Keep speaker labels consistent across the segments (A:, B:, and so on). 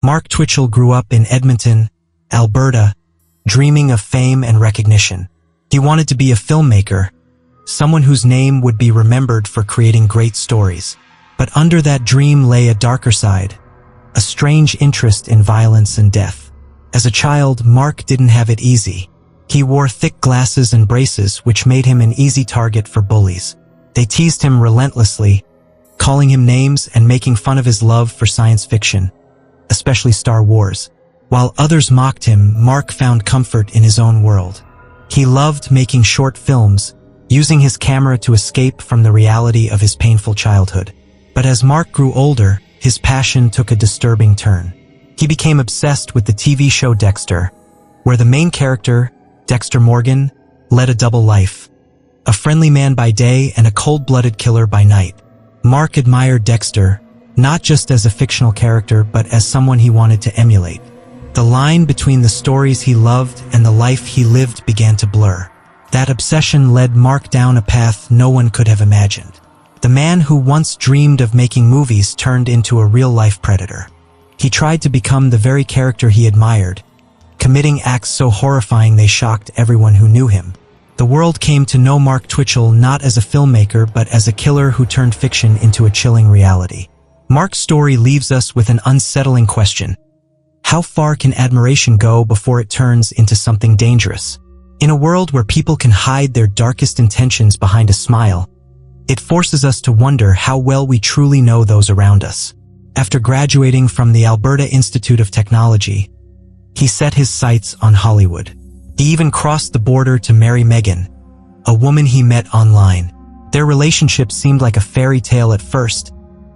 A: Mark Twitchell grew up in Edmonton, Alberta, dreaming of fame and recognition. He wanted to be a filmmaker, someone whose name would be remembered for creating great stories. But under that dream lay a darker side, a strange interest in violence and death. As a child, Mark didn't have it easy. He wore thick glasses and braces, which made him an easy target for bullies. They teased him relentlessly, calling him names and making fun of his love for science fiction, especially Star Wars. While others mocked him, Mark found comfort in his own world. He loved making short films, using his camera to escape from the reality of his painful childhood. But as Mark grew older, his passion took a disturbing turn. He became obsessed with the TV show Dexter, where the main character, Dexter Morgan, led a double life. A friendly man by day and a cold-blooded killer by night. Mark admired Dexter, not just as a fictional character, but as someone he wanted to emulate. The line between the stories he loved and the life he lived began to blur. That obsession led Mark down a path no one could have imagined. The man who once dreamed of making movies turned into a real-life predator. He tried to become the very character he admired, committing acts so horrifying they shocked everyone who knew him. The world came to know Mark Twitchell not as a filmmaker but as a killer who turned fiction into a chilling reality. Mark's story leaves us with an unsettling question. How far can admiration go before it turns into something dangerous? In a world where people can hide their darkest intentions behind a smile, it forces us to wonder how well we truly know those around us. After graduating from the Alberta Institute of Technology, he set his sights on Hollywood. He even crossed the border to marry Megan, a woman he met online. Their relationship seemed like a fairy tale at first,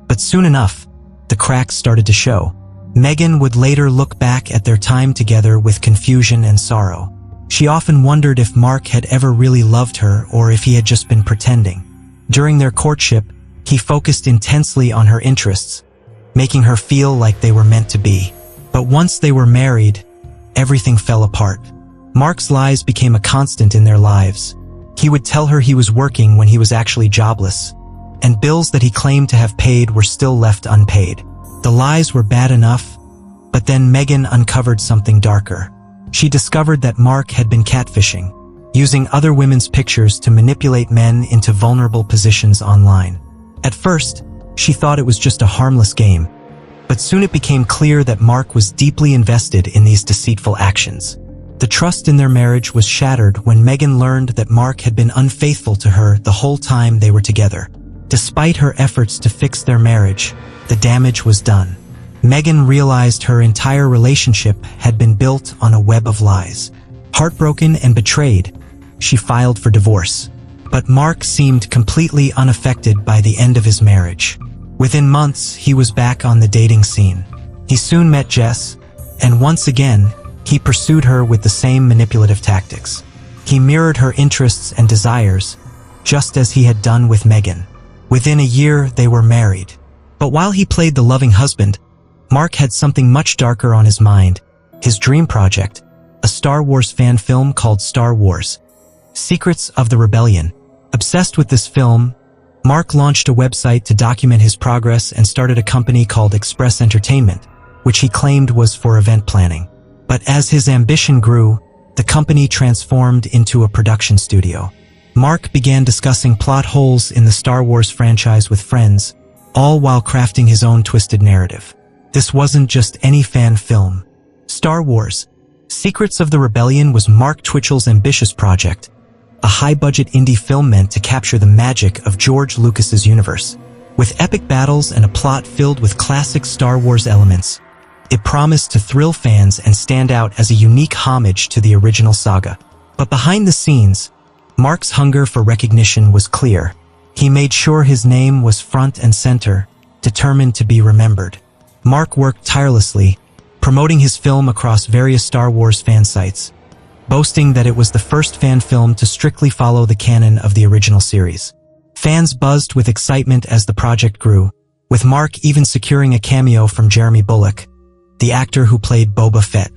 A: but soon enough, the cracks started to show. Megan would later look back at their time together with confusion and sorrow. She often wondered if Mark had ever really loved her or if he had just been pretending. During their courtship, he focused intensely on her interests, making her feel like they were meant to be. But once they were married, everything fell apart. Mark's lies became a constant in their lives. He would tell her he was working when he was actually jobless, and bills that he claimed to have paid were still left unpaid. The lies were bad enough, but then Megan uncovered something darker. She discovered that Mark had been catfishing, using other women's pictures to manipulate men into vulnerable positions online. At first, she thought it was just a harmless game, but soon it became clear that Mark was deeply invested in these deceitful actions. The trust in their marriage was shattered when Megan learned that Mark had been unfaithful to her the whole time they were together. Despite her efforts to fix their marriage, the damage was done. Megan realized her entire relationship had been built on a web of lies. Heartbroken and betrayed, she filed for divorce. But Mark seemed completely unaffected by the end of his marriage. Within months, he was back on the dating scene. He soon met Jess, and once again, he pursued her with the same manipulative tactics. He mirrored her interests and desires, just as he had done with Megan. Within a year, they were married. But while he played the loving husband, Mark had something much darker on his mind, his dream project, a Star Wars fan film called Star Wars: Secrets of the Rebellion. Obsessed with this film, Mark launched a website to document his progress and started a company called Express Entertainment, which he claimed was for event planning. But as his ambition grew, the company transformed into a production studio. Mark began discussing plot holes in the Star Wars franchise with friends, all while crafting his own twisted narrative. This wasn't just any fan film. Star Wars: Secrets of the Rebellion was Mark Twitchell's ambitious project, a high-budget indie film meant to capture the magic of George Lucas's universe. With epic battles and a plot filled with classic Star Wars elements, it promised to thrill fans and stand out as a unique homage to the original saga. But behind the scenes, Mark's hunger for recognition was clear. He made sure his name was front and center, determined to be remembered. Mark worked tirelessly, promoting his film across various Star Wars fan sites, boasting that it was the first fan film to strictly follow the canon of the original series. Fans buzzed with excitement as the project grew, with Mark even securing a cameo from Jeremy Bulloch, the actor who played Boba Fett.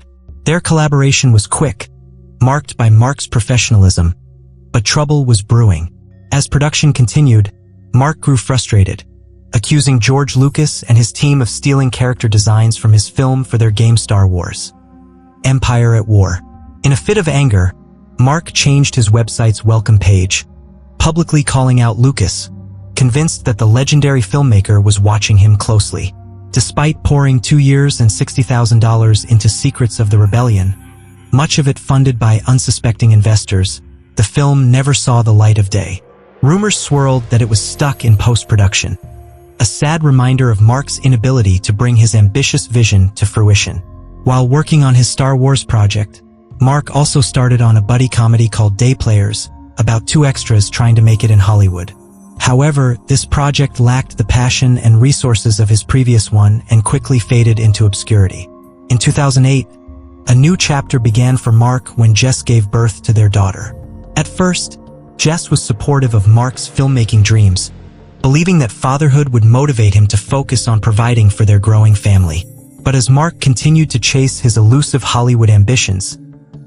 A: Their collaboration was quick, marked by Mark's professionalism, but trouble was brewing. As production continued, Mark grew frustrated. accusing George Lucas and his team of stealing character designs from his film for their game Star Wars. Empire at War. In a fit of anger, Mark changed his website's welcome page, publicly calling out Lucas, convinced that the legendary filmmaker was watching him closely. Despite pouring 2 years and $60,000 into Secrets of the Rebellion, much of it funded by unsuspecting investors, the film never saw the light of day. Rumors swirled that it was stuck in post-production, a sad reminder of Mark's inability to bring his ambitious vision to fruition. While working on his Star Wars project, Mark also started on a buddy comedy called Day Players, about 2 extras trying to make it in Hollywood. However, this project lacked the passion and resources of his previous one and quickly faded into obscurity. In 2008, a new chapter began for Mark when Jess gave birth to their daughter. At first, Jess was supportive of Mark's filmmaking dreams, believing that fatherhood would motivate him to focus on providing for their growing family. But as Mark continued to chase his elusive Hollywood ambitions,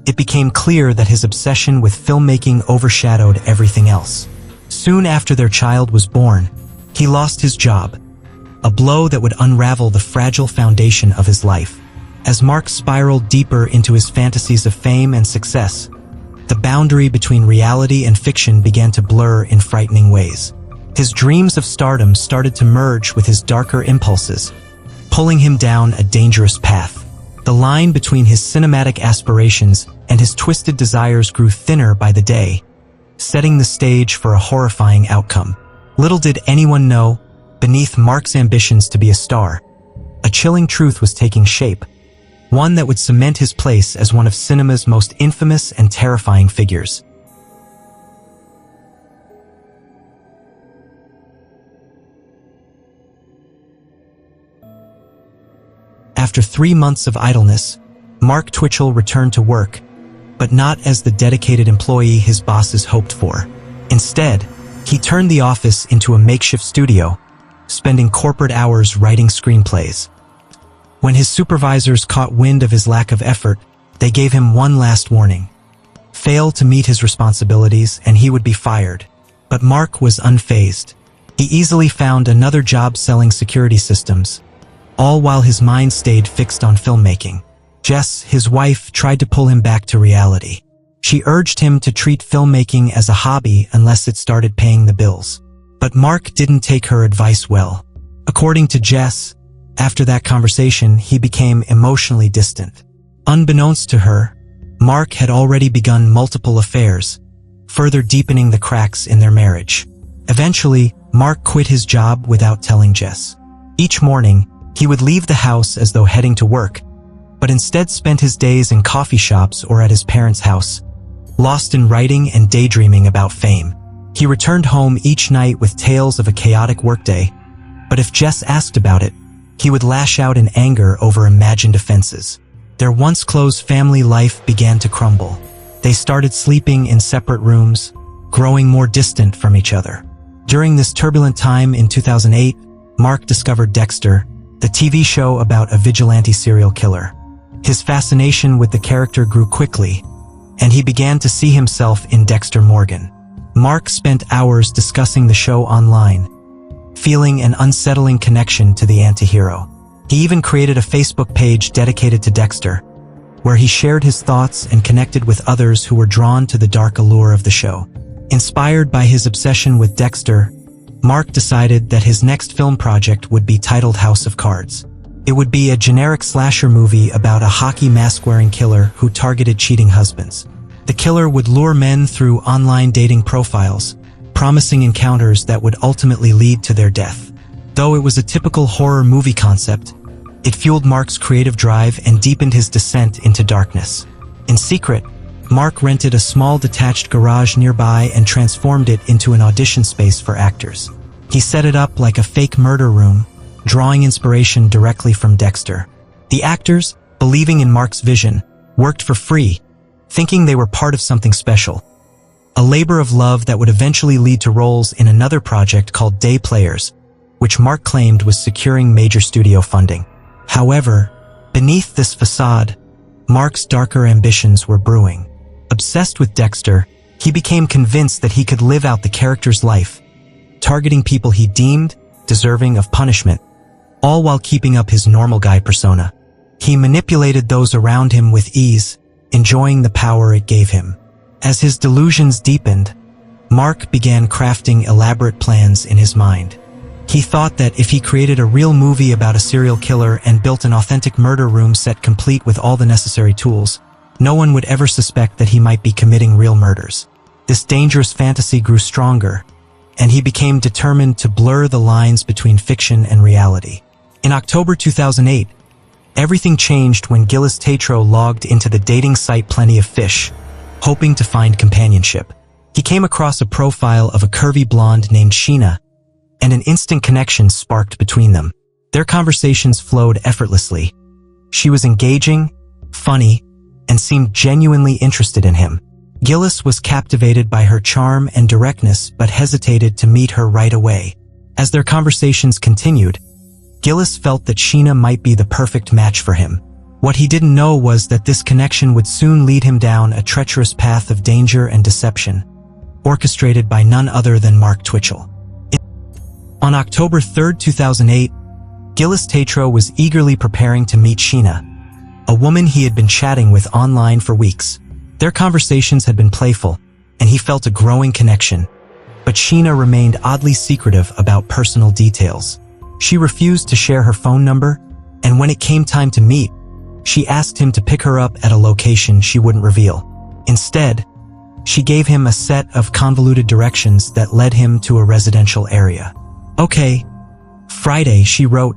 A: it became clear that his obsession with filmmaking overshadowed everything else. Soon after their child was born, he lost his job, a blow that would unravel the fragile foundation of his life. As Mark spiraled deeper into his fantasies of fame and success, the boundary between reality and fiction began to blur in frightening ways. His dreams of stardom started to merge with his darker impulses, pulling him down a dangerous path. The line between his cinematic aspirations and his twisted desires grew thinner by the day, setting the stage for a horrifying outcome. Little did anyone know, beneath Mark's ambitions to be a star, a chilling truth was taking shape, one that would cement his place as one of cinema's most infamous and terrifying figures. After 3 months of idleness, Mark Twitchell returned to work, but not as the dedicated employee his bosses hoped for. Instead, he turned the office into a makeshift studio, spending corporate hours writing screenplays. When his supervisors caught wind of his lack of effort, they gave him one last warning. Fail to meet his responsibilities and he would be fired. But Mark was unfazed. He easily found another job selling security systems, all while his mind stayed fixed on filmmaking. Jess, his wife, tried to pull him back to reality. She urged him to treat filmmaking as a hobby unless it started paying the bills. But Mark didn't take her advice well. According to Jess, after that conversation, he became emotionally distant. Unbeknownst to her, Mark had already begun multiple affairs, further deepening the cracks in their marriage. Eventually, Mark quit his job without telling Jess. Each morning, he would leave the house as though heading to work, but instead spent his days in coffee shops or at his parents' house, lost in writing and daydreaming about fame. He returned home each night with tales of a chaotic workday, but if Jess asked about it, he would lash out in anger over imagined offenses. Their once close family life began to crumble. They started sleeping in separate rooms, growing more distant from each other. During this turbulent time in 2008, Mark discovered Dexter, the TV show about a vigilante serial killer. His fascination with the character grew quickly, and he began to see himself in Dexter Morgan. Mark spent hours discussing the show online, feeling an unsettling connection to the anti-hero. He even created a Facebook page dedicated to Dexter, where he shared his thoughts and connected with others who were drawn to the dark allure of the show. Inspired by his obsession with Dexter, Mark decided that his next film project would be titled House of Cards. It would be a generic slasher movie about a hockey mask-wearing killer who targeted cheating husbands. The killer would lure men through online dating profiles, promising encounters that would ultimately lead to their death. Though it was a typical horror movie concept, it fueled Mark's creative drive and deepened his descent into darkness. In secret, Mark rented a small detached garage nearby and transformed it into an audition space for actors. He set it up like a fake murder room, drawing inspiration directly from Dexter. The actors, believing in Mark's vision, worked for free, thinking they were part of something special. A labor of love that would eventually lead to roles in another project called Day Players, which Mark claimed was securing major studio funding. However, beneath this facade, Mark's darker ambitions were brewing. Obsessed with Dexter, he became convinced that he could live out the character's life, targeting people he deemed deserving of punishment, all while keeping up his normal guy persona. He manipulated those around him with ease, enjoying the power it gave him. As his delusions deepened, Mark began crafting elaborate plans in his mind. He thought that if he created a real movie about a serial killer and built an authentic murder room set complete with all the necessary tools, no one would ever suspect that he might be committing real murders. This dangerous fantasy grew stronger, and he became determined to blur the lines between fiction and reality. In October 2008, everything changed when Gillis Tatro logged into the dating site Plenty of Fish, hoping to find companionship. He came across a profile of a curvy blonde named Sheena, and an instant connection sparked between them. Their conversations flowed effortlessly. She was engaging, funny, and seemed genuinely interested in him. Gillis was captivated by her charm and directness but hesitated to meet her right away. As their conversations continued, Gillis felt that Sheena might be the perfect match for him. What he didn't know was that this connection would soon lead him down a treacherous path of danger and deception, orchestrated by none other than Mark Twitchell. On October 3, 2008, Gillis Tatro was eagerly preparing to meet Sheena, a woman he had been chatting with online for weeks. Their conversations had been playful, and he felt a growing connection. But Sheena remained oddly secretive about personal details. She refused to share her phone number, and when it came time to meet, she asked him to pick her up at a location she wouldn't reveal. Instead, she gave him a set of convoluted directions that led him to a residential area. "Okay, Friday," she wrote,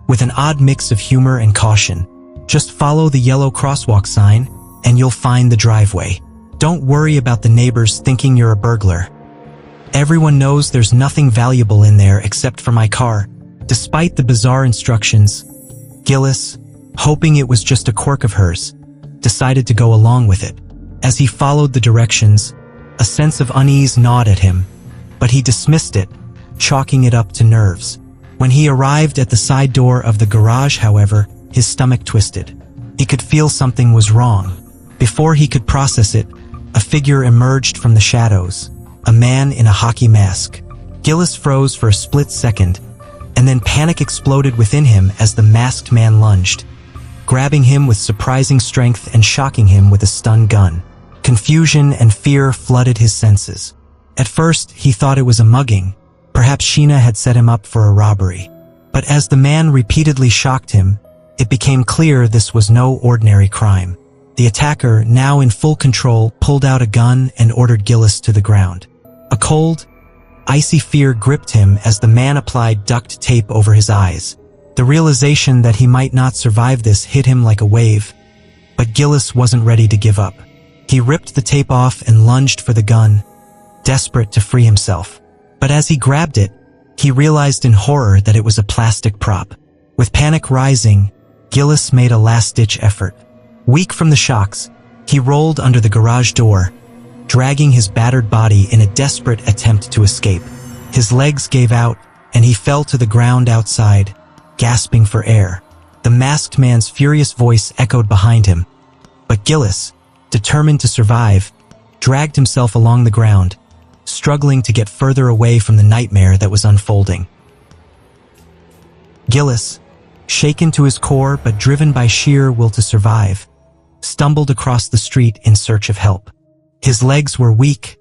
A: with an odd mix of humor and caution. "Just follow the yellow crosswalk sign, and you'll find the driveway. Don't worry about the neighbors thinking you're a burglar. Everyone knows there's nothing valuable in there except for my car." Despite the bizarre instructions, Gillis, hoping it was just a quirk of hers, decided to go along with it. As he followed the directions, a sense of unease gnawed at him, but he dismissed it, chalking it up to nerves. When he arrived at the side door of the garage, however, his stomach twisted. He could feel something was wrong. Before he could process it, a figure emerged from the shadows, a man in a hockey mask. Gillis froze for a split second, and then panic exploded within him as the masked man lunged, grabbing him with surprising strength and shocking him with a stun gun. Confusion and fear flooded his senses. At first, he thought it was a mugging. Perhaps Sheena had set him up for a robbery. But as the man repeatedly shocked him, it became clear this was no ordinary crime. The attacker, now in full control, pulled out a gun and ordered Gillis to the ground. A cold, icy fear gripped him as the man applied duct tape over his eyes. The realization that he might not survive this hit him like a wave, but Gillis wasn't ready to give up. He ripped the tape off and lunged for the gun, desperate to free himself. But as he grabbed it, he realized in horror that it was a plastic prop. With panic rising, Gillis made a last-ditch effort. Weak from the shocks, he rolled under the garage door, dragging his battered body in a desperate attempt to escape. His legs gave out, and he fell to the ground outside, gasping for air. The masked man's furious voice echoed behind him. But Gillis, determined to survive, dragged himself along the ground, struggling to get further away from the nightmare that was unfolding. Gillis, shaken to his core but driven by sheer will to survive, stumbled across the street in search of help. His legs were weak,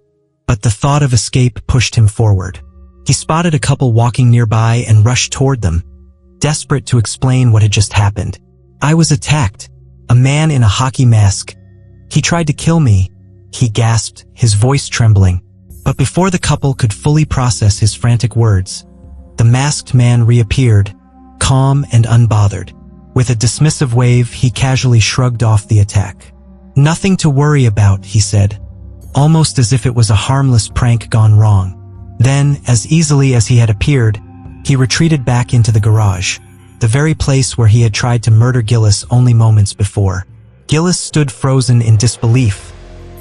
A: but the thought of escape pushed him forward. He spotted a couple walking nearby and rushed toward them, desperate to explain what had just happened. "I was attacked. A man in a hockey mask. He tried to kill me," he gasped, his voice trembling. But before the couple could fully process his frantic words, the masked man reappeared, calm and unbothered. With a dismissive wave, he casually shrugged off the attack. "Nothing to worry about," he said, almost as if it was a harmless prank gone wrong. Then, as easily as he had appeared, he retreated back into the garage, the very place where he had tried to murder Gillis only moments before. Gillis stood frozen in disbelief,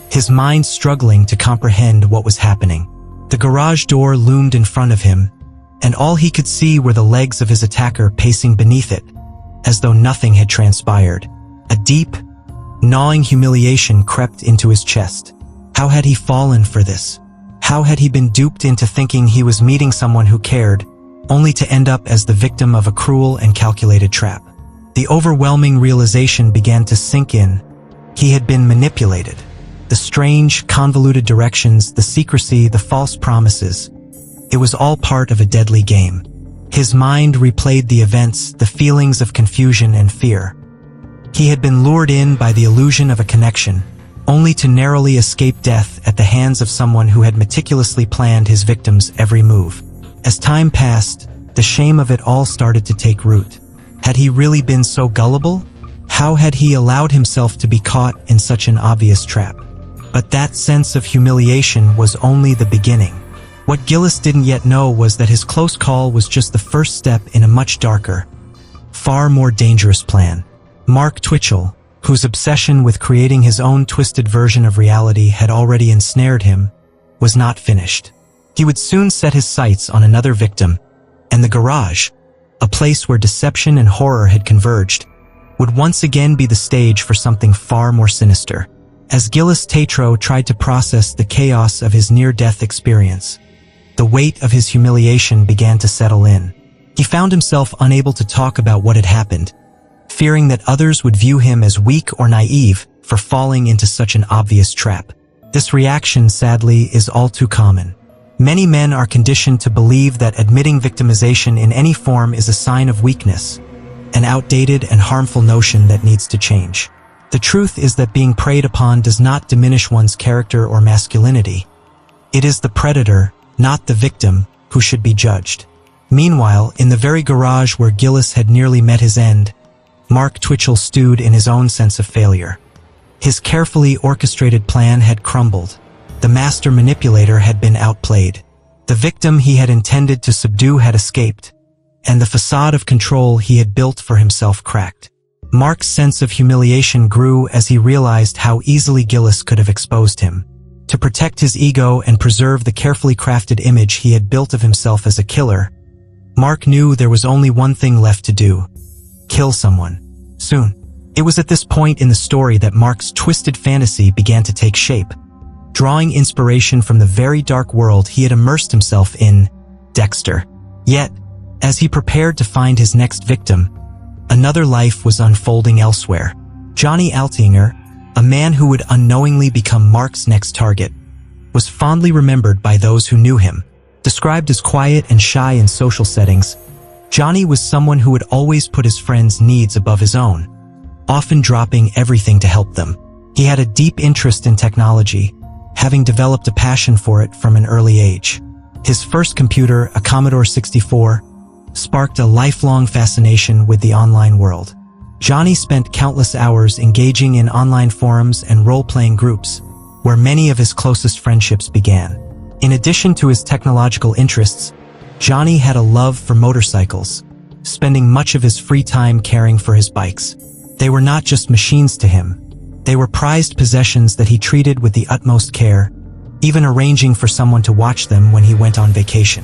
A: his mind struggling to comprehend what was happening. The garage door loomed in front of him, and all he could see were the legs of his attacker pacing beneath it, as though nothing had transpired. A deep, gnawing humiliation crept into his chest. How had he fallen for this? How had he been duped into thinking he was meeting someone who cared, only to end up as the victim of a cruel and calculated trap. The overwhelming realization began to sink in. He had been manipulated. The strange, convoluted directions, the secrecy, the false promises. It was all part of a deadly game. His mind replayed the events, the feelings of confusion and fear. He had been lured in by the illusion of a connection, only to narrowly escape death at the hands of someone who had meticulously planned his victim's every move. As time passed, the shame of it all started to take root. Had he really been so gullible? How had he allowed himself to be caught in such an obvious trap? But that sense of humiliation was only the beginning. What Gillis didn't yet know was that his close call was just the first step in a much darker, far more dangerous plan. Mark Twitchell, whose obsession with creating his own twisted version of reality had already ensnared him, was not finished. He would soon set his sights on another victim, and the garage, a place where deception and horror had converged, would once again be the stage for something far more sinister. As Gillis Tatro tried to process the chaos of his near-death experience, the weight of his humiliation began to settle in. He found himself unable to talk about what had happened, fearing that others would view him as weak or naive for falling into such an obvious trap. This reaction, sadly, is all too common. Many men are conditioned to believe that admitting victimization in any form is a sign of weakness, an outdated and harmful notion that needs to change. The truth is that being preyed upon does not diminish one's character or masculinity. It is the predator, not the victim, who should be judged. Meanwhile, in the very garage where Gillis had nearly met his end, Mark Twitchell stewed in his own sense of failure. His carefully orchestrated plan had crumbled. The master manipulator had been outplayed. The victim he had intended to subdue had escaped, and the facade of control he had built for himself cracked. Mark's sense of humiliation grew as he realized how easily Gillis could have exposed him. To protect his ego and preserve the carefully crafted image he had built of himself as a killer, Mark knew there was only one thing left to do: kill someone. Soon. It was at this point in the story that Mark's twisted fantasy began to take shape, drawing inspiration from the very dark world he had immersed himself in, Dexter. Yet, as he prepared to find his next victim, another life was unfolding elsewhere. Johnny Altinger, a man who would unknowingly become Mark's next target, was fondly remembered by those who knew him. Described as quiet and shy in social settings, Johnny was someone who would always put his friends' needs above his own, often dropping everything to help them. He had a deep interest in technology, having developed a passion for it from an early age. His first computer, a Commodore 64, sparked a lifelong fascination with the online world. Johnny spent countless hours engaging in online forums and role-playing groups, where many of his closest friendships began. In addition to his technological interests, Johnny had a love for motorcycles, spending much of his free time caring for his bikes. They were not just machines to him. They were prized possessions that he treated with the utmost care, even arranging for someone to watch them when he went on vacation.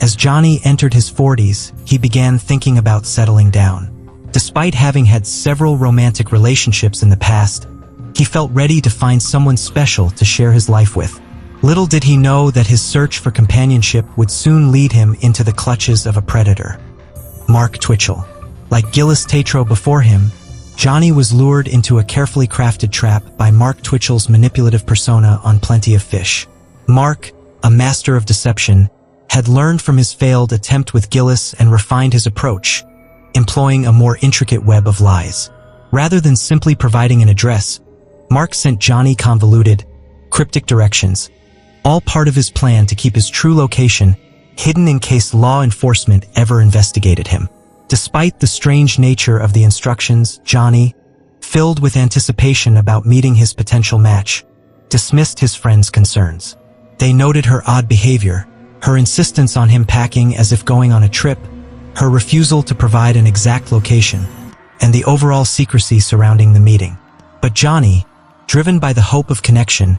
A: As Johnny entered his 40s, he began thinking about settling down. Despite having had several romantic relationships in the past, he felt ready to find someone special to share his life with. Little did he know that his search for companionship would soon lead him into the clutches of a predator. Mark Twitchell. Like Gillis Tatro before him, Johnny was lured into a carefully crafted trap by Mark Twitchell's manipulative persona on Plenty of Fish. Mark, a master of deception, had learned from his failed attempt with Gillis and refined his approach, employing a more intricate web of lies. Rather than simply providing an address, Mark sent Johnny convoluted, cryptic directions, all part of his plan to keep his true location hidden in case law enforcement ever investigated him. Despite the strange nature of the instructions, Johnny, filled with anticipation about meeting his potential match, dismissed his friend's concerns. They noted her odd behavior, her insistence on him packing as if going on a trip, her refusal to provide an exact location, and the overall secrecy surrounding the meeting. But Johnny, driven by the hope of connection,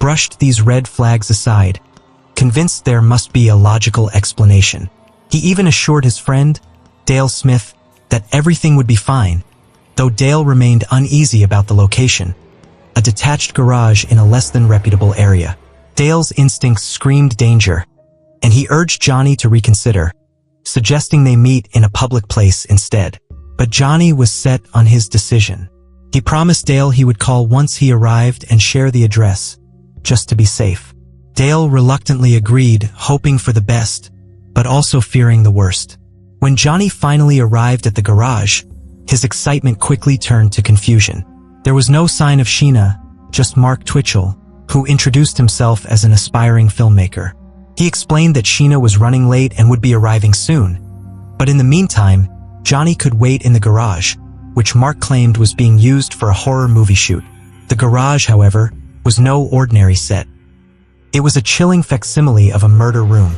A: brushed these red flags aside, convinced there must be a logical explanation. He even assured his friend, Dale Smith, that everything would be fine, though Dale remained uneasy about the location, a detached garage in a less than reputable area. Dale's instincts screamed danger, and he urged Johnny to reconsider, suggesting they meet in a public place instead. But Johnny was set on his decision. He promised Dale he would call once he arrived and share the address, just to be safe. Dale reluctantly agreed, hoping for the best, but also fearing the worst. When Johnny finally arrived at the garage, his excitement quickly turned to confusion. There was no sign of Sheena, just Mark Twitchell, who introduced himself as an aspiring filmmaker. He explained that Sheena was running late and would be arriving soon, but in the meantime, Johnny could wait in the garage, which Mark claimed was being used for a horror movie shoot. The garage, however, was no ordinary set. It was a chilling facsimile of a murder room,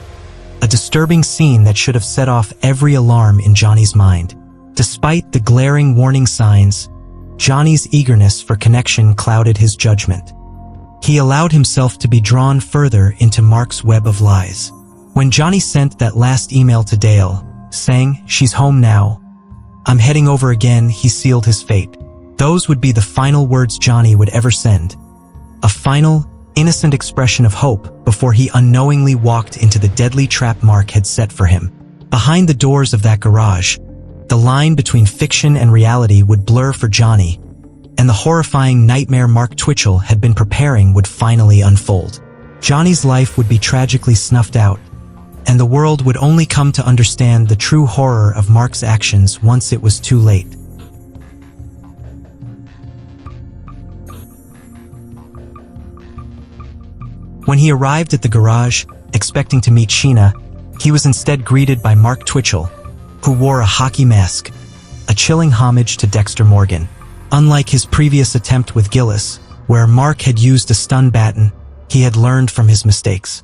A: a disturbing scene that should have set off every alarm in Johnny's mind. Despite the glaring warning signs, Johnny's eagerness for connection clouded his judgment. He allowed himself to be drawn further into Mark's web of lies. When Johnny sent that last email to Dale, saying, "She's home now, I'm heading over again," he sealed his fate. Those would be the final words Johnny would ever send. A final, innocent expression of hope before he unknowingly walked into the deadly trap Mark had set for him. Behind the doors of that garage, the line between fiction and reality would blur for Johnny, and the horrifying nightmare Mark Twitchell had been preparing would finally unfold. Johnny's life would be tragically snuffed out, and the world would only come to understand the true horror of Mark's actions once it was too late. When he arrived at the garage, expecting to meet Sheena, he was instead greeted by Mark Twitchell, who wore a hockey mask, a chilling homage to Dexter Morgan. Unlike his previous attempt with Gillis, where Mark had used a stun baton, he had learned from his mistakes.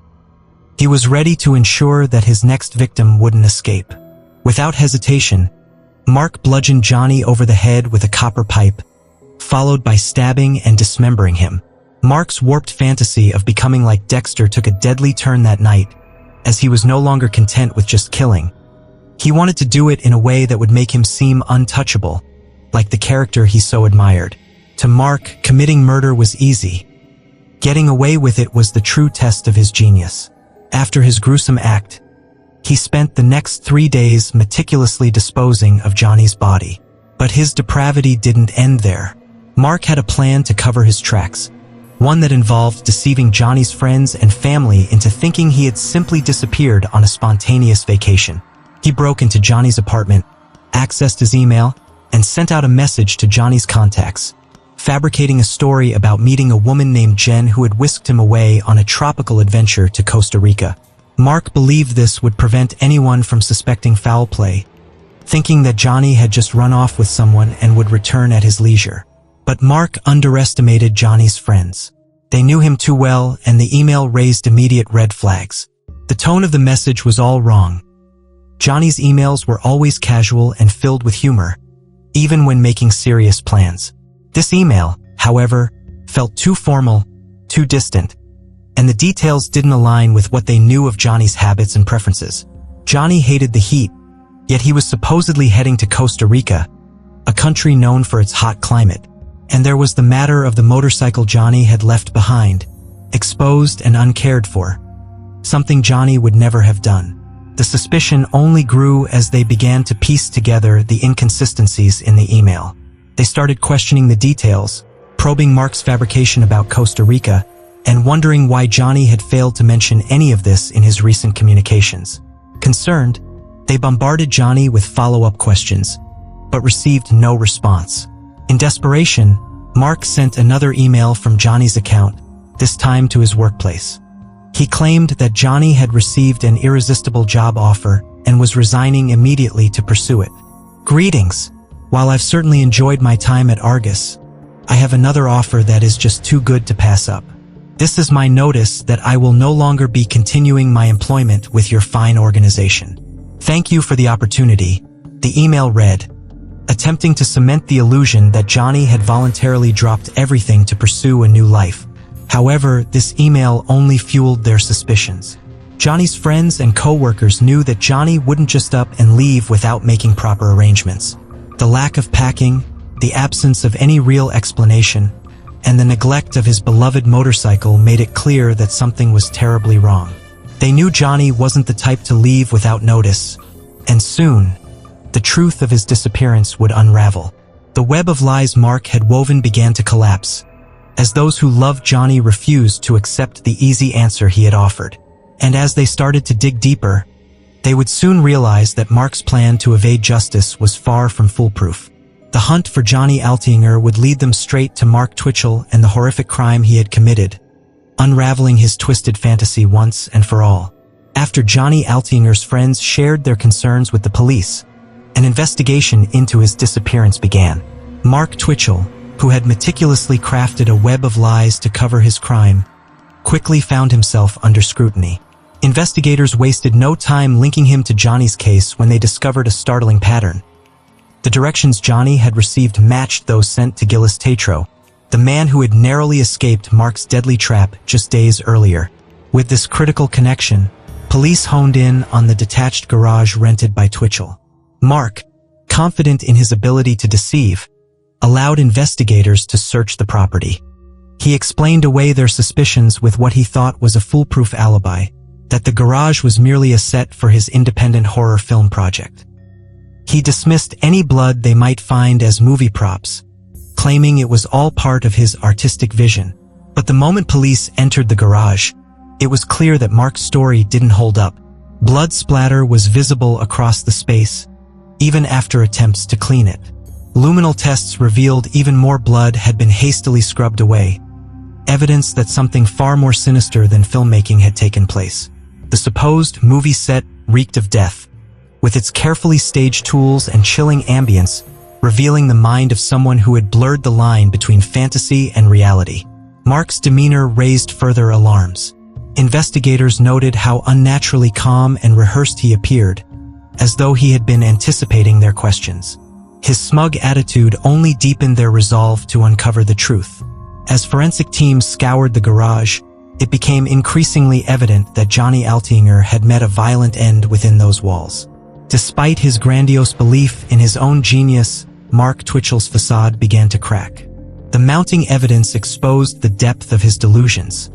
A: He was ready to ensure that his next victim wouldn't escape. Without hesitation, Mark bludgeoned Johnny over the head with a copper pipe, followed by stabbing and dismembering him. Mark's warped fantasy of becoming like Dexter took a deadly turn that night, as he was no longer content with just killing. He wanted to do it in a way that would make him seem untouchable, like the character he so admired. To Mark, committing murder was easy. Getting away with it was the true test of his genius. After his gruesome act, he spent the next 3 days meticulously disposing of Johnny's body. But his depravity didn't end there. Mark had a plan to cover his tracks, one that involved deceiving Johnny's friends and family into thinking he had simply disappeared on a spontaneous vacation. He broke into Johnny's apartment, accessed his email, and sent out a message to Johnny's contacts, fabricating a story about meeting a woman named Jen who had whisked him away on a tropical adventure to Costa Rica. Mark believed this would prevent anyone from suspecting foul play, thinking that Johnny had just run off with someone and would return at his leisure. But Mark underestimated Johnny's friends. They knew him too well, and the email raised immediate red flags. The tone of the message was all wrong. Johnny's emails were always casual and filled with humor, even when making serious plans. This email, however, felt too formal, too distant, and the details didn't align with what they knew of Johnny's habits and preferences. Johnny hated the heat, yet he was supposedly heading to Costa Rica, a country known for its hot climate. And there was the matter of the motorcycle Johnny had left behind, exposed and uncared for, something Johnny would never have done. The suspicion only grew as they began to piece together the inconsistencies in the email. They started questioning the details, probing Mark's fabrication about Costa Rica, and wondering why Johnny had failed to mention any of this in his recent communications. Concerned, they bombarded Johnny with follow-up questions, but received no response. In desperation, Mark sent another email from Johnny's account, this time to his workplace. He claimed that Johnny had received an irresistible job offer and was resigning immediately to pursue it. "Greetings. While I've certainly enjoyed my time at Argus, I have another offer that is just too good to pass up. This is my notice that I will no longer be continuing my employment with your fine organization. Thank you for the opportunity," the email read, attempting to cement the illusion that Johnny had voluntarily dropped everything to pursue a new life. However, this email only fueled their suspicions. Johnny's friends and co-workers knew that Johnny wouldn't just up and leave without making proper arrangements. The lack of packing, the absence of any real explanation, and the neglect of his beloved motorcycle made it clear that something was terribly wrong. They knew Johnny wasn't the type to leave without notice, And soon, the truth of his disappearance would unravel. The web of lies Mark had woven began to collapse, as those who loved Johnny refused to accept the easy answer he had offered. And as they started to dig deeper, they would soon realize that Mark's plan to evade justice was far from foolproof. The hunt for Johnny Altinger would lead them straight to Mark Twitchell and the horrific crime he had committed, unraveling his twisted fantasy once and for all. After Johnny Altinger's friends shared their concerns with the police, an investigation into his disappearance began. Mark Twitchell, who had meticulously crafted a web of lies to cover his crime, quickly found himself under scrutiny. Investigators wasted no time linking him to Johnny's case when they discovered a startling pattern. The directions Johnny had received matched those sent to Gillis Tatro, the man who had narrowly escaped Mark's deadly trap just days earlier. With this critical connection, police honed in on the detached garage rented by Twitchell. Mark, confident in his ability to deceive, allowed investigators to search the property. He explained away their suspicions with what he thought was a foolproof alibi, that the garage was merely a set for his independent horror film project. He dismissed any blood they might find as movie props, claiming it was all part of his artistic vision. But the moment police entered the garage, it was clear that Mark's story didn't hold up. Blood splatter was visible across the space, even after attempts to clean it. Luminal tests revealed even more blood had been hastily scrubbed away, evidence that something far more sinister than filmmaking had taken place. The supposed movie set reeked of death, with its carefully staged tools and chilling ambience, revealing the mind of someone who had blurred the line between fantasy and reality. Mark's demeanor raised further alarms. Investigators noted how unnaturally calm and rehearsed he appeared, as though he had been anticipating their questions. His smug attitude only deepened their resolve to uncover the truth. As forensic teams scoured the garage, it became increasingly evident that Johnny Altinger had met a violent end within those walls. Despite his grandiose belief in his own genius, Mark Twitchell's facade began to crack. The mounting evidence exposed the depth of his delusions.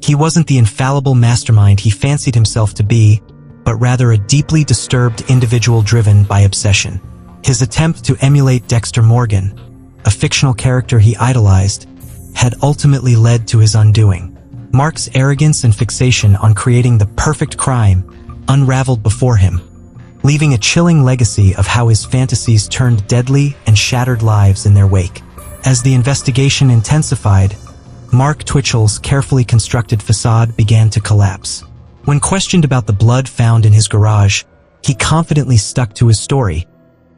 A: He wasn't the infallible mastermind he fancied himself to be, but rather a deeply disturbed individual driven by obsession. His attempt to emulate Dexter Morgan, a fictional character he idolized, had ultimately led to his undoing. Mark's arrogance and fixation on creating the perfect crime unraveled before him, leaving a chilling legacy of how his fantasies turned deadly and shattered lives in their wake. As the investigation intensified, Mark Twitchell's carefully constructed facade began to collapse. When questioned about the blood found in his garage, he confidently stuck to his story,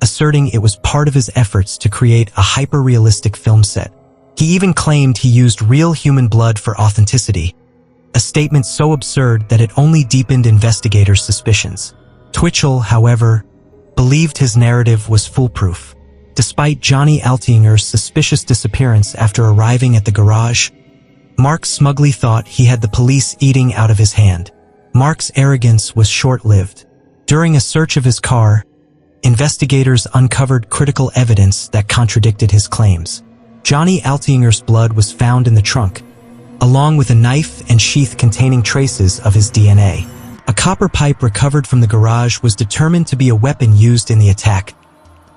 A: asserting it was part of his efforts to create a hyper-realistic film set. He even claimed he used real human blood for authenticity, a statement so absurd that it only deepened investigators' suspicions. Twitchell, however, believed his narrative was foolproof. Despite Johnny Altinger's suspicious disappearance after arriving at the garage, Mark smugly thought he had the police eating out of his hand. Mark's arrogance was short-lived. During a search of his car, investigators uncovered critical evidence that contradicted his claims. Johnny Altinger's blood was found in the trunk, along with a knife and sheath containing traces of his DNA. A copper pipe recovered from the garage was determined to be a weapon used in the attack,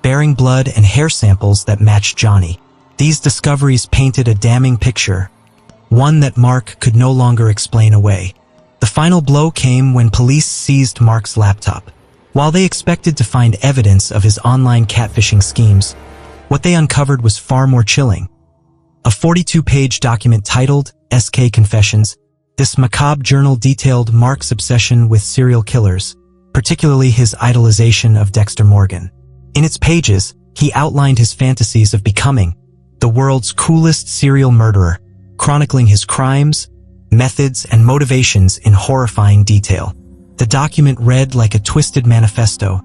A: bearing blood and hair samples that matched Johnny. These discoveries painted a damning picture, one that Mark could no longer explain away. The final blow came when police seized Mark's laptop. While they expected to find evidence of his online catfishing schemes, what they uncovered was far more chilling. A 42-page document titled SK Confessions. This macabre journal detailed Mark's obsession with serial killers, particularly his idolization of Dexter Morgan. In its pages, he outlined his fantasies of becoming the world's coolest serial murderer, chronicling his crimes, methods, and motivations in horrifying detail. The document read like a twisted manifesto,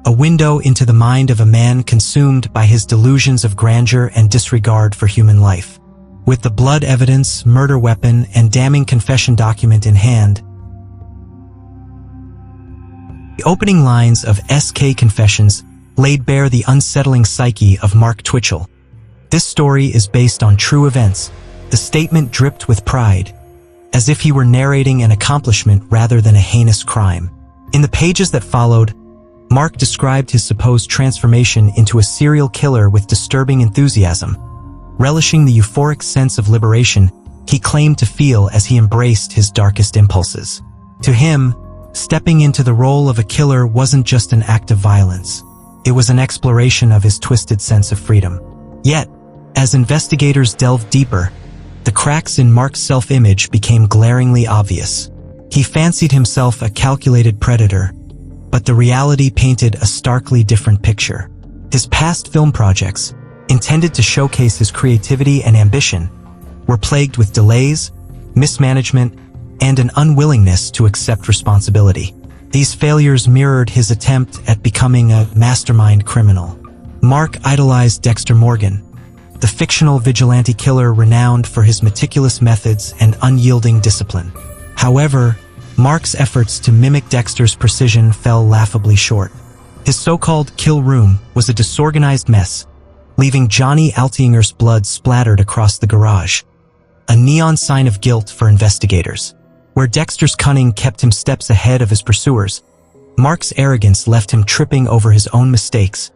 A: a window into the mind of a man consumed by his delusions of grandeur and disregard for human life. With the blood evidence, murder weapon, and damning confession document in hand, the opening lines of SK Confessions laid bare the unsettling psyche of Mark Twitchell. This story is based on true events. The statement dripped with pride, as if he were narrating an accomplishment rather than a heinous crime. In the pages that followed, Mark described his supposed transformation into a serial killer with disturbing enthusiasm. Relishing the euphoric sense of liberation he claimed to feel as he embraced his darkest impulses. To him, stepping into the role of a killer wasn't just an act of violence. It was an exploration of his twisted sense of freedom. Yet, as investigators delved deeper, the cracks in Mark's self-image became glaringly obvious. He fancied himself a calculated predator, but the reality painted a starkly different picture. His past film projects, intended to showcase his creativity and ambition, were plagued with delays, mismanagement, and an unwillingness to accept responsibility. These failures mirrored his attempt at becoming a mastermind criminal. Mark idolized Dexter Morgan, the fictional vigilante killer renowned for his meticulous methods and unyielding discipline. However, Mark's efforts to mimic Dexter's precision fell laughably short. His so-called kill room was a disorganized mess, leaving Johnny Altinger's blood splattered across the garage, a neon sign of guilt for investigators. Where Dexter's cunning kept him steps ahead of his pursuers, Mark's arrogance left him tripping over his own mistakes,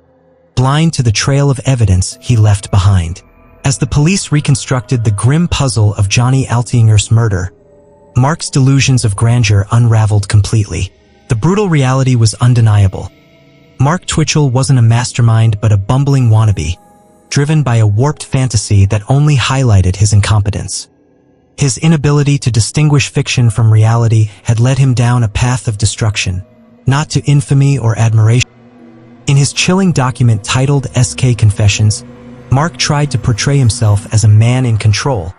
A: blind to the trail of evidence he left behind. As the police reconstructed the grim puzzle of Johnny Altinger's murder, Mark's delusions of grandeur unraveled completely. The brutal reality was undeniable. Mark Twitchell wasn't a mastermind but a bumbling wannabe, driven by a warped fantasy that only highlighted his incompetence. His inability to distinguish fiction from reality had led him down a path of destruction, not to infamy or admiration. In his chilling document titled SK Confessions, Mark tried to portray himself as a man in control,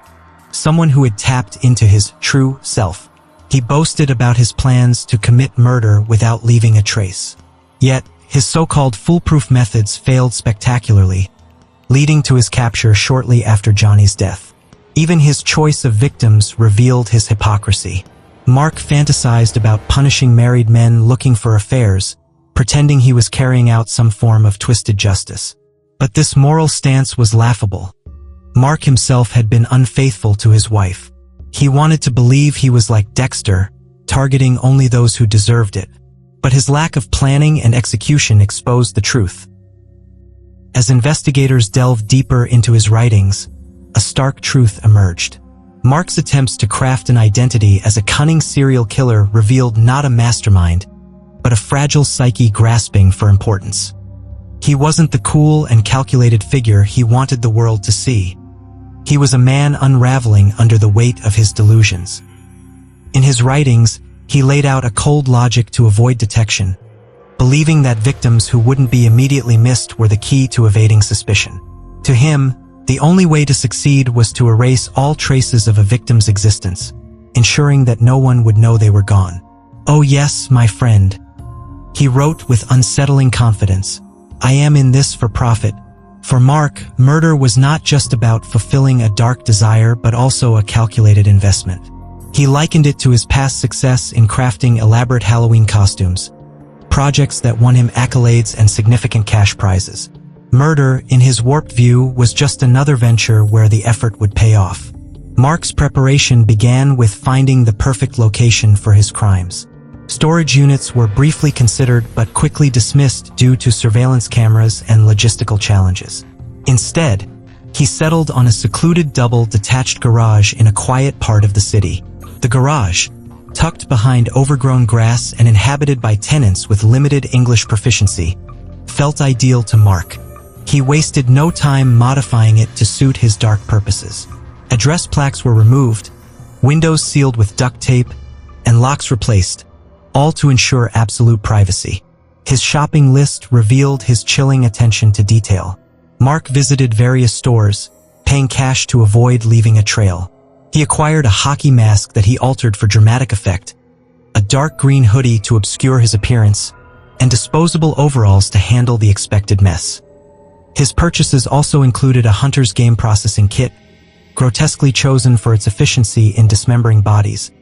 A: someone who had tapped into his true self. He boasted about his plans to commit murder without leaving a trace. Yet, his so-called foolproof methods failed spectacularly, leading to his capture shortly after Johnny's death. Even his choice of victims revealed his hypocrisy. Mark fantasized about punishing married men looking for affairs, pretending he was carrying out some form of twisted justice. But this moral stance was laughable. Mark himself had been unfaithful to his wife. He wanted to believe he was like Dexter, targeting only those who deserved it. But his lack of planning and execution exposed the truth. As investigators delved deeper into his writings, a stark truth emerged. Mark's attempts to craft an identity as a cunning serial killer revealed not a mastermind, but a fragile psyche grasping for importance. He wasn't the cool and calculated figure he wanted the world to see. He was a man unraveling under the weight of his delusions. In his writings, he laid out a cold logic to avoid detection, believing that victims who wouldn't be immediately missed were the key to evading suspicion. To him, the only way to succeed was to erase all traces of a victim's existence, ensuring that no one would know they were gone. "Oh yes, my friend," he wrote with unsettling confidence, "I am in this for profit." For Mark, murder was not just about fulfilling a dark desire but also a calculated investment. He likened it to his past success in crafting elaborate Halloween costumes, projects that won him accolades and significant cash prizes. Murder, in his warped view, was just another venture where the effort would pay off. Mark's preparation began with finding the perfect location for his crimes. Storage units were briefly considered but quickly dismissed due to surveillance cameras and logistical challenges. Instead, he settled on a secluded double-detached garage in a quiet part of the city. The garage, tucked behind overgrown grass and inhabited by tenants with limited English proficiency, felt ideal to Mark. He wasted no time modifying it to suit his dark purposes. Address plaques were removed, windows sealed with duct tape, and locks replaced, all to ensure absolute privacy. His shopping list revealed his chilling attention to detail. Mark visited various stores, paying cash to avoid leaving a trail. He acquired a hockey mask that he altered for dramatic effect, a dark green hoodie to obscure his appearance, and disposable overalls to handle the expected mess. His purchases also included a hunter's game processing kit, grotesquely chosen for its efficiency in dismembering bodies,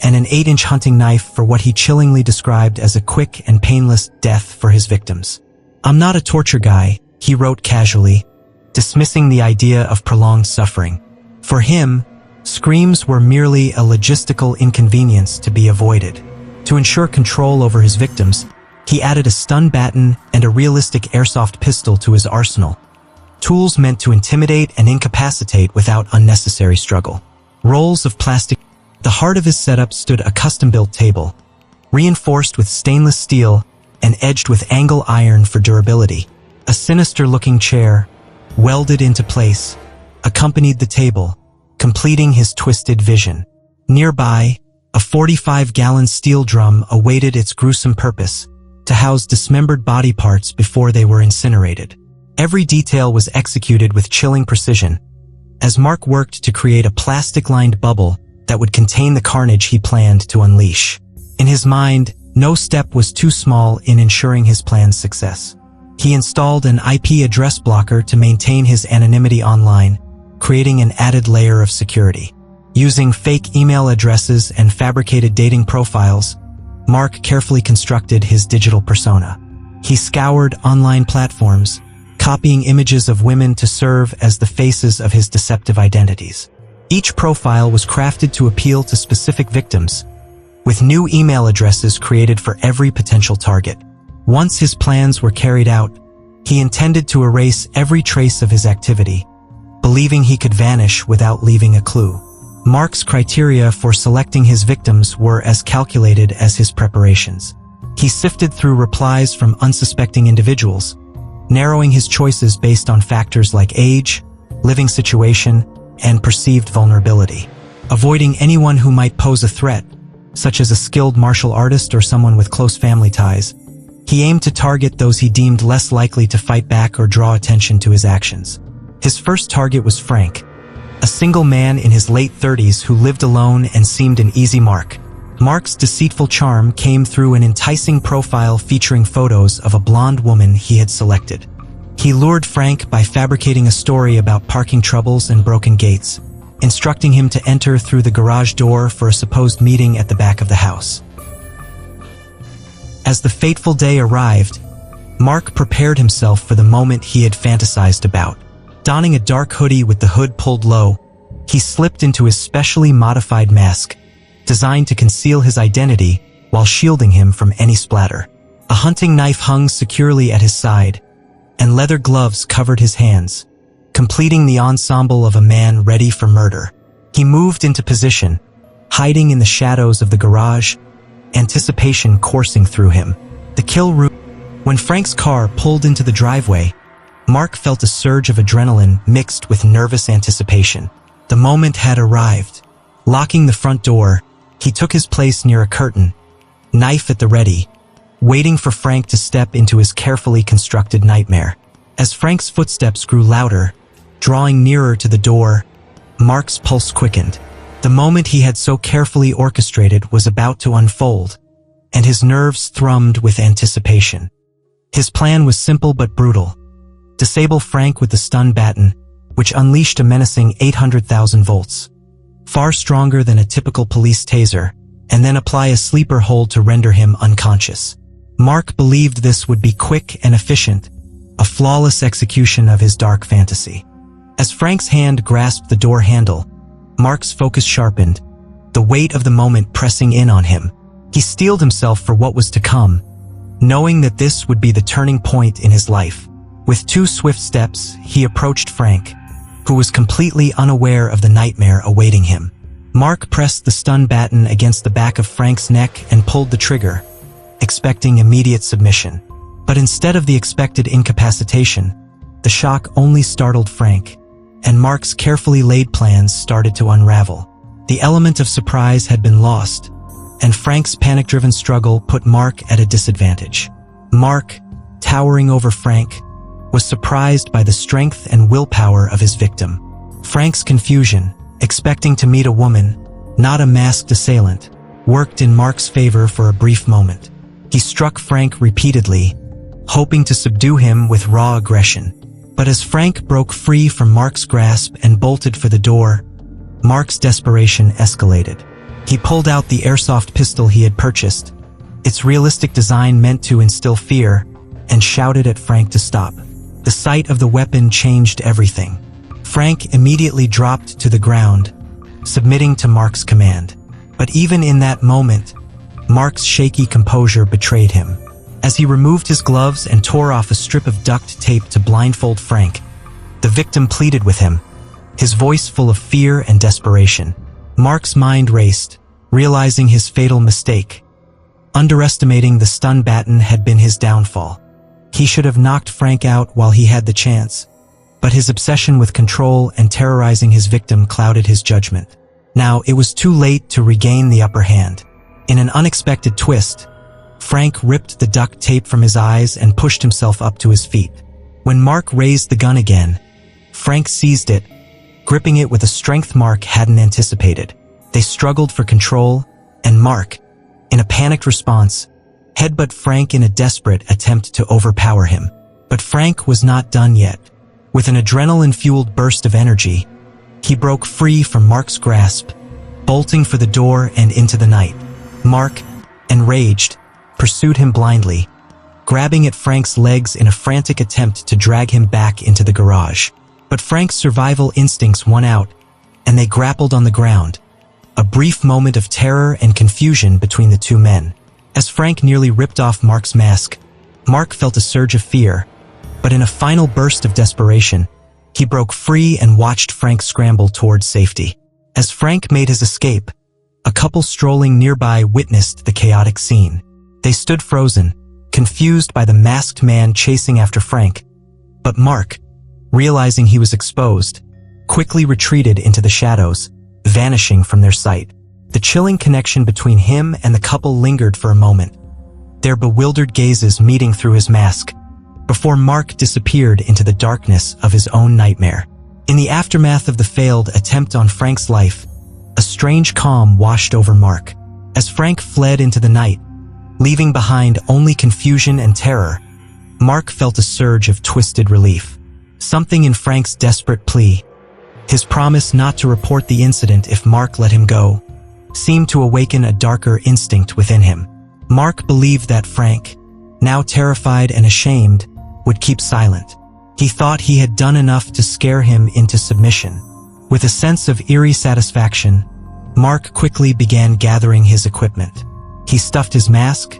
A: and an 8-inch hunting knife for what he chillingly described as a quick and painless death for his victims. "I'm not a torture guy," he wrote casually, dismissing the idea of prolonged suffering. For him, screams were merely a logistical inconvenience to be avoided. To ensure control over his victims, He added a stun baton and a realistic airsoft pistol to his arsenal, tools meant to intimidate and incapacitate without unnecessary struggle. Rolls of plastic. The heart of his setup stood a custom-built table, reinforced with stainless steel and edged with angle iron for durability. A sinister-looking chair, welded into place, accompanied the table, completing his twisted vision. Nearby, a 45-gallon steel drum awaited its gruesome purpose, to house dismembered body parts before they were incinerated. Every detail was executed with chilling precision, as Mark worked to create a plastic-lined bubble that would contain the carnage he planned to unleash. In his mind, no step was too small in ensuring his plan's success. He installed an IP address blocker to maintain his anonymity online, creating an added layer of security. Using fake email addresses and fabricated dating profiles, Mark carefully constructed his digital persona. He scoured online platforms, copying images of women to serve as the faces of his deceptive identities. Each profile was crafted to appeal to specific victims, with new email addresses created for every potential target. Once his plans were carried out, he intended to erase every trace of his activity, believing he could vanish without leaving a clue. Mark's criteria for selecting his victims were as calculated as his preparations. He sifted through replies from unsuspecting individuals, narrowing his choices based on factors like age, living situation, and perceived vulnerability. Avoiding anyone who might pose a threat, such as a skilled martial artist or someone with close family ties, he aimed to target those he deemed less likely to fight back or draw attention to his actions. His first target was Frank, a single man in his late 30s who lived alone and seemed an easy mark. Mark's deceitful charm came through an enticing profile featuring photos of a blonde woman he had selected. He lured Frank by fabricating a story about parking troubles and broken gates, instructing him to enter through the garage door for a supposed meeting at the back of the house. As the fateful day arrived, Mark prepared himself for the moment he had fantasized about. Donning a dark hoodie with the hood pulled low, he slipped into his specially modified mask, designed to conceal his identity while shielding him from any splatter. A hunting knife hung securely at his side, and leather gloves covered his hands, completing the ensemble of a man ready for murder. He moved into position, hiding in the shadows of the garage, anticipation coursing through him. The kill room. When Frank's car pulled into the driveway, Mark felt a surge of adrenaline mixed with nervous anticipation. The moment had arrived. Locking the front door, he took his place near a curtain, knife at the ready, waiting for Frank to step into his carefully constructed nightmare. As Frank's footsteps grew louder, drawing nearer to the door, Mark's pulse quickened. The moment he had so carefully orchestrated was about to unfold, and his nerves thrummed with anticipation. His plan was simple but brutal. Disable Frank with the stun baton, which unleashed a menacing 800,000 volts, far stronger than a typical police taser, and then apply a sleeper hold to render him unconscious. Mark believed this would be quick and efficient, a flawless execution of his dark fantasy. As Frank's hand grasped the door handle, Mark's focus sharpened, the weight of the moment pressing in on him. He steeled himself for what was to come, knowing that this would be the turning point in his life. With 2 swift steps, he approached Frank, who was completely unaware of the nightmare awaiting him. Mark pressed the stun baton against the back of Frank's neck and pulled the trigger, expecting immediate submission. But instead of the expected incapacitation, the shock only startled Frank, and Mark's carefully laid plans started to unravel. The element of surprise had been lost, and Frank's panic-driven struggle put Mark at a disadvantage. Mark, towering over Frank, was surprised by the strength and willpower of his victim. Frank's confusion, expecting to meet a woman, not a masked assailant, worked in Mark's favor for a brief moment. He struck Frank repeatedly, hoping to subdue him with raw aggression. But as Frank broke free from Mark's grasp and bolted for the door, Mark's desperation escalated. He pulled out the airsoft pistol he had purchased, its realistic design meant to instill fear, and shouted at Frank to stop. The sight of the weapon changed everything. Frank immediately dropped to the ground, submitting to Mark's command. But even in that moment, Mark's shaky composure betrayed him. As he removed his gloves and tore off a strip of duct tape to blindfold Frank, the victim pleaded with him, his voice full of fear and desperation. Mark's mind raced, realizing his fatal mistake. Underestimating the stun baton had been his downfall. He should have knocked Frank out while he had the chance, but his obsession with control and terrorizing his victim clouded his judgment. Now it was too late to regain the upper hand. In an unexpected twist, Frank ripped the duct tape from his eyes and pushed himself up to his feet. When Mark raised the gun again, Frank seized it, gripping it with a strength Mark hadn't anticipated. They struggled for control, and Mark, in a panicked response, headbutt Frank in a desperate attempt to overpower him. But Frank was not done yet. With an adrenaline-fueled burst of energy, he broke free from Mark's grasp, bolting for the door and into the night. Mark, enraged, pursued him blindly, grabbing at Frank's legs in a frantic attempt to drag him back into the garage. But Frank's survival instincts won out, and they grappled on the ground. A brief moment of terror and confusion between the two men. As Frank nearly ripped off Mark's mask, Mark felt a surge of fear, but in a final burst of desperation, he broke free and watched Frank scramble towards safety. As Frank made his escape, a couple strolling nearby witnessed the chaotic scene. They stood frozen, confused by the masked man chasing after Frank. But Mark, realizing he was exposed, quickly retreated into the shadows, vanishing from their sight. The chilling connection between him and the couple lingered for a moment, their bewildered gazes meeting through his mask, before Mark disappeared into the darkness of his own nightmare. In the aftermath of the failed attempt on Frank's life, a strange calm washed over Mark. As Frank fled into the night, leaving behind only confusion and terror, Mark felt a surge of twisted relief. Something in Frank's desperate plea, his promise not to report the incident if Mark let him go, seemed to awaken a darker instinct within him. Mark believed that Frank, now terrified and ashamed, would keep silent. He thought he had done enough to scare him into submission. With a sense of eerie satisfaction, Mark quickly began gathering his equipment. He stuffed his mask,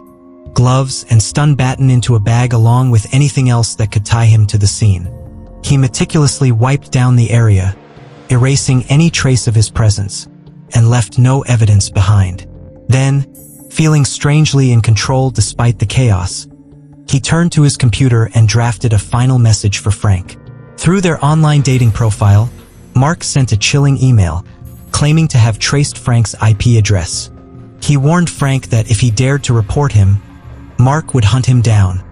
A: gloves, and stun baton into a bag along with anything else that could tie him to the scene. He meticulously wiped down the area, erasing any trace of his presence, and left no evidence behind. Then, feeling strangely in control despite the chaos, he turned to his computer and drafted a final message for Frank. Through their online dating profile, Mark sent a chilling email, claiming to have traced Frank's IP address. He warned Frank that if he dared to report him, Mark would hunt him down,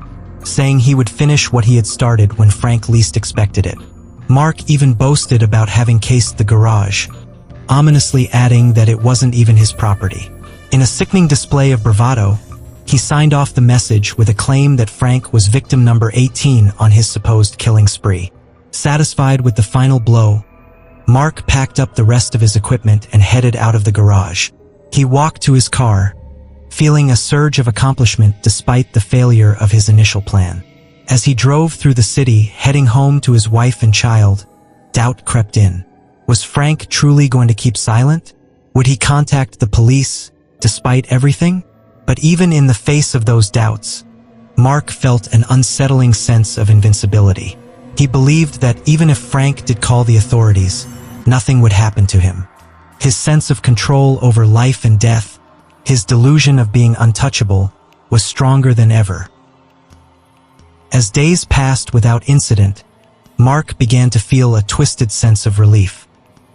A: saying he would finish what he had started when Frank least expected it. Mark even boasted about having cased the garage, ominously adding that it wasn't even his property. In a sickening display of bravado, he signed off the message with a claim that Frank was victim number 18 on his supposed killing spree. Satisfied with the final blow, Mark packed up the rest of his equipment and headed out of the garage. He walked to his car, feeling a surge of accomplishment despite the failure of his initial plan. As he drove through the city, heading home to his wife and child, doubt crept in. Was Frank truly going to keep silent? Would he contact the police, despite everything? But even in the face of those doubts, Mark felt an unsettling sense of invincibility. He believed that even if Frank did call the authorities, nothing would happen to him. His sense of control over life and death, his delusion of being untouchable, was stronger than ever. As days passed without incident, Mark began to feel a twisted sense of relief.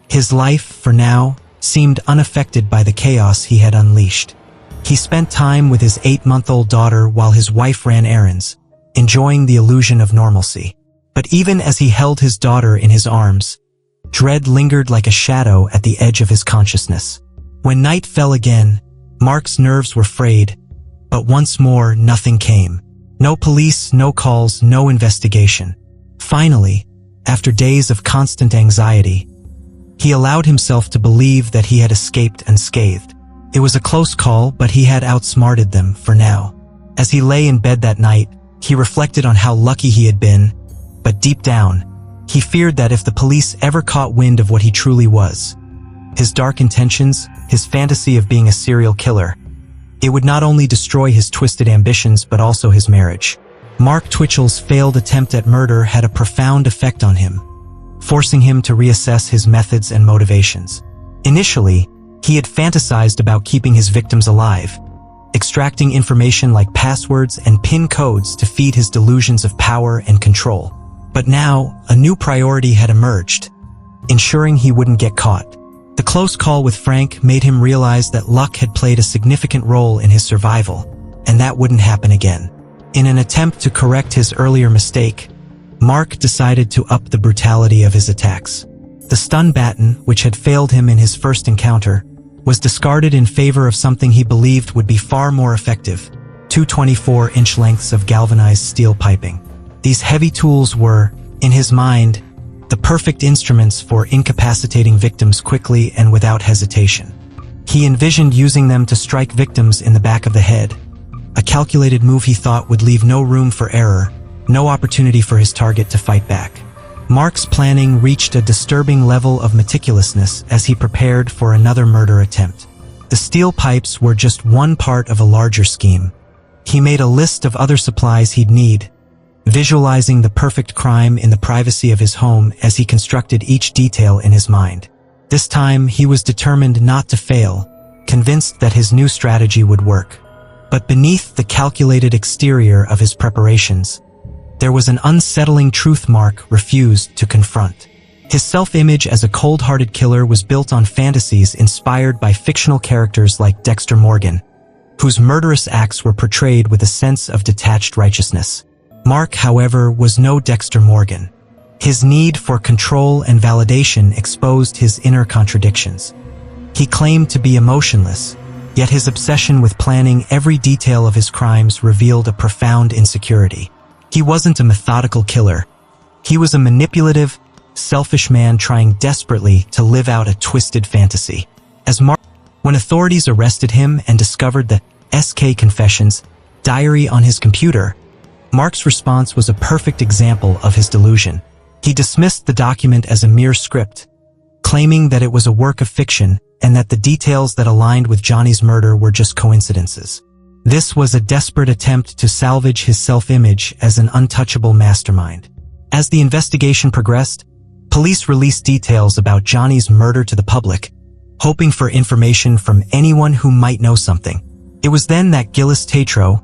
A: His life, for now, seemed unaffected by the chaos he had unleashed. He spent time with his 8-month-old daughter while his wife ran errands, enjoying the illusion of normalcy. But even as he held his daughter in his arms, dread lingered like a shadow at the edge of his consciousness. When night fell again, Mark's nerves were frayed, but once more nothing came. No police, no calls, no investigation. Finally, after days of constant anxiety, he allowed himself to believe that he had escaped unscathed. It was a close call, but he had outsmarted them for now. As he lay in bed that night, he reflected on how lucky he had been, but deep down, he feared that if the police ever caught wind of what he truly was, his dark intentions, his fantasy of being a serial killer, It would not only destroy his twisted ambitions but also his marriage. Mark Twitchell's failed attempt at murder had a profound effect on him, forcing him to reassess his methods and motivations. Initially, he had fantasized about keeping his victims alive, extracting information like passwords and PIN codes to feed his delusions of power and control. But now, a new priority had emerged, ensuring he wouldn't get caught. The close call with Frank made him realize that luck had played a significant role in his survival, and that wouldn't happen again. In an attempt to correct his earlier mistake, Mark decided to up the brutality of his attacks. The stun baton, which had failed him in his first encounter, was discarded in favor of something he believed would be far more effective: 2 24-inch lengths of galvanized steel piping. These heavy tools were, in his mind, the perfect instruments for incapacitating victims quickly and without hesitation. He envisioned using them to strike victims in the back of the head, a calculated move he thought would leave no room for error, no opportunity for his target to fight back. Mark's planning reached a disturbing level of meticulousness as he prepared for another murder attempt. The steel pipes were just one part of a larger scheme. He made a list of other supplies he'd need, visualizing the perfect crime in the privacy of his home as he constructed each detail in his mind. This time, he was determined not to fail, convinced that his new strategy would work. But beneath the calculated exterior of his preparations, there was an unsettling truth Mark refused to confront. His self-image as a cold-hearted killer was built on fantasies inspired by fictional characters like Dexter Morgan, whose murderous acts were portrayed with a sense of detached righteousness. Mark, however, was no Dexter Morgan. His need for control and validation exposed his inner contradictions. He claimed to be emotionless, yet his obsession with planning every detail of his crimes revealed a profound insecurity. He wasn't a methodical killer. He was a manipulative, selfish man trying desperately to live out a twisted fantasy. When authorities arrested him and discovered the SK Confessions diary on his computer, Mark's response was a perfect example of his delusion. He dismissed the document as a mere script, claiming that it was a work of fiction and that the details that aligned with Johnny's murder were just coincidences. This was a desperate attempt to salvage his self-image as an untouchable mastermind. As the investigation progressed, police released details about Johnny's murder to the public, hoping for information from anyone who might know something. It was then that Gillis Tatro,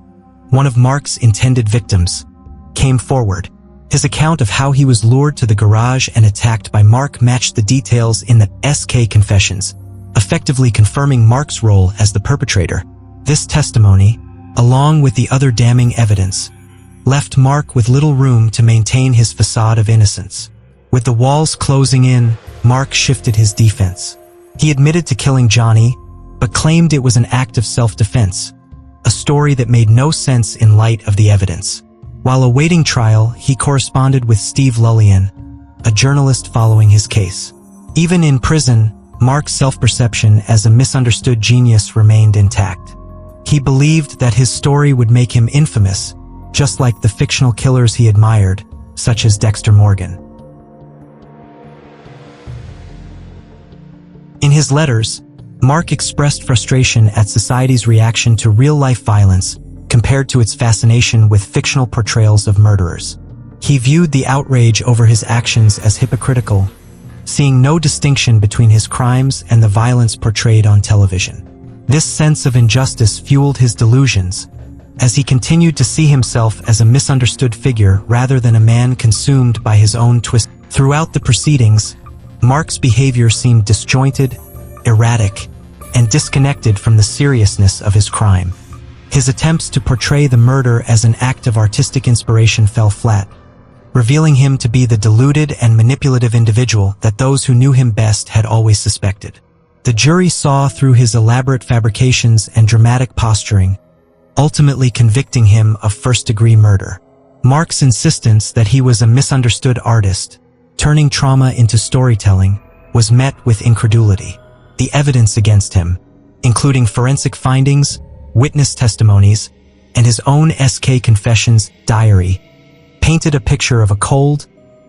A: one of Mark's intended victims, came forward. His account of how he was lured to the garage and attacked by Mark matched the details in the SK Confessions, effectively confirming Mark's role as the perpetrator. This testimony, along with the other damning evidence, left Mark with little room to maintain his facade of innocence. With the walls closing in, Mark shifted his defense. He admitted to killing Johnny, but claimed it was an act of self-defense, a story that made no sense in light of the evidence. While awaiting trial, he corresponded with Steve Lullian, a journalist following his case. Even in prison, Mark's self-perception as a misunderstood genius remained intact. He believed that his story would make him infamous, just like the fictional killers he admired, such as Dexter Morgan. In his letters, Mark expressed frustration at society's reaction to real-life violence compared to its fascination with fictional portrayals of murderers. He viewed the outrage over his actions as hypocritical, seeing no distinction between his crimes and the violence portrayed on television. This sense of injustice fueled his delusions, as he continued to see himself as a misunderstood figure rather than a man consumed by his own twist. Throughout the proceedings, Mark's behavior seemed disjointed, erratic, and disconnected from the seriousness of his crime. His attempts to portray the murder as an act of artistic inspiration fell flat, revealing him to be the deluded and manipulative individual that those who knew him best had always suspected. The jury saw through his elaborate fabrications and dramatic posturing, ultimately convicting him of first-degree murder. Mark's insistence that he was a misunderstood artist, turning trauma into storytelling, was met with incredulity. The evidence against him, including forensic findings, witness testimonies, and his own SK Confessions diary, painted a picture of a cold,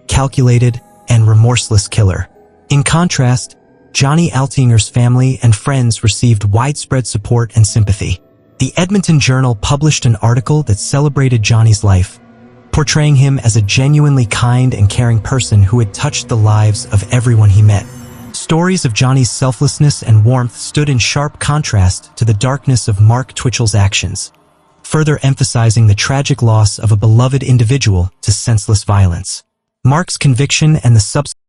A: calculated, and remorseless killer. In contrast, Johnny Altinger's family and friends received widespread support and sympathy. The Edmonton Journal published an article that celebrated Johnny's life, portraying him as a genuinely kind and caring person who had touched the lives of everyone he met. Stories of Johnny's selflessness and warmth stood in sharp contrast to the darkness of Mark Twitchell's actions, further emphasizing the tragic loss of a beloved individual to senseless violence. Mark's conviction and the subsequent